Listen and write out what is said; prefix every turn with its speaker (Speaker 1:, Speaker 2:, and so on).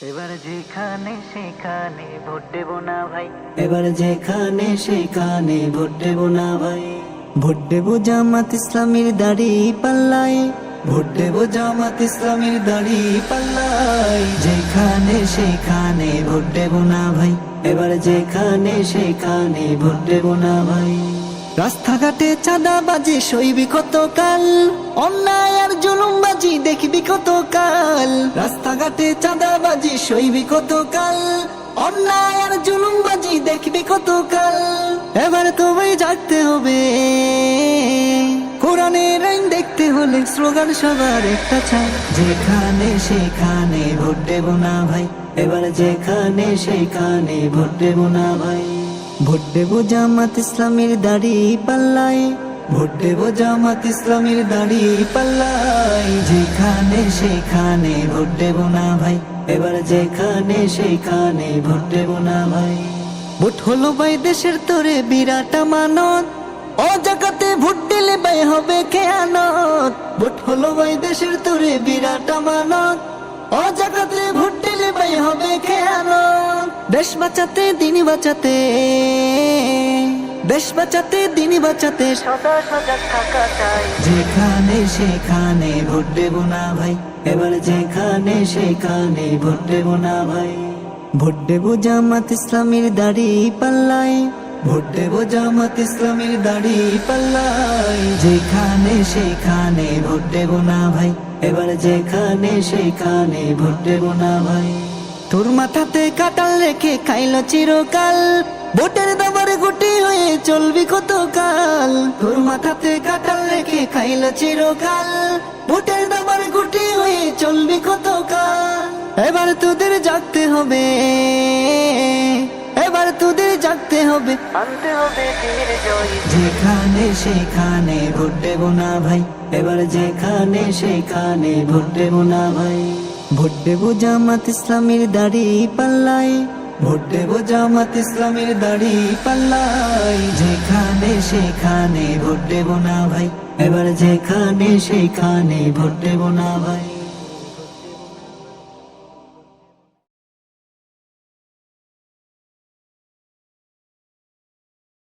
Speaker 1: এবার যেখানে সেখানে ভোট দেব না ভাই,
Speaker 2: এবার যেখানে সেখানে ভোট দেব না ভাই। ভোট দেব জামাত ইসলামীর দাড়ি পাল্লায়, ভোট দেব জামাত ইসলামীর দাড়ি পাল্লায়। যেখানে সেখানে ভোট দেব না ভাই, এবার যেখানে সেখানে ভোট দেব না ভাই। রাস্তাঘাটে চাঁদাবাজি সইবি কতকাল, অন্যায় আর জুলুমবাজি দেখবি কতকাল। রাস্তাঘাটে চাঁদাবাজি সইবি কতকাল, অন্যায় আর জুলুমবাজি দেখবি কতকাল। এবার তবে জাগতে হবে, কোরআনের আইন দেখতে হলে স্লোগান সবার একটা চাই। যেখানে সেখানে ভোট দেব না ভাই, এবার যেখানে সেখানে ভোট দেব না ভাই। ভোট দেব জামাত ইসলামীর দাড়ি পাল্লায়, ভোট দেব জামাত ইসলামীর দাড়ি পাল্লায়। যেখানে সেখানে ভোট দেব না ভাই, এবার যেখানে সেখানে ভোট দেব না ভাই। ভোট হলো ভাই দেশের তোরে বিরাট আমানত, ও জায়গাতে ভোট দিলে ভাই হবে খেয়ানত। ভোট হলো ভাই দেশের তোরে বিরাট আমানত, ও জায়গাতে ভোট দিলে ভাই হবে খেয়ানত। দেশ বাঁচাতে দিন বাঁচাতে, দেশ বাঁচাতে দিন বাঁচাতে
Speaker 1: সদা সজাগ থাকা চাই।
Speaker 2: যেখানে সেখানে ভোট দেব না ভাই, এবার যেখানে সেখানে ভোট দেব না ভাই। ভোট দেব জামাত ইসলামীর দাড়ি পাল্লায়, ভোট দেব জামাত ইসলামীর দাড়ি পাল্লায়। যেখানে সেখানে ভোট দেব না ভাই, এবার যেখানে সেখানে ভোট দেব না ভাই। তোর মাথাতে কাটাল রেখে খাইল চিরকাল, ভোটের দাবার গুটি হয়ে চলবি কতকাল। তোর মাথাতে কাটাল রেখে খাইল চিরকাল, ভোটের দাবার গুটি হয়ে চলবি কতকাল। এবার তোদের জাগতে হবে, এবার তোদের জাগতে হবে,
Speaker 1: আনতে হবে দিনের জয়।
Speaker 2: যেখানে সেখানে ভোট দেব না ভাই, এবার যেখানে সেখানে ভোট দেব না ভাই। ভোট দেব জামাত ইসলামীর দাড়ি পাল্লায়, ভোট দেব জামাত ইসলামীর দাড়ি পাল্লায়। যেখানে সেখানে ভোট দেব না ভাই, এবার যেখানে সেখানে ভোট দেব না ভাই।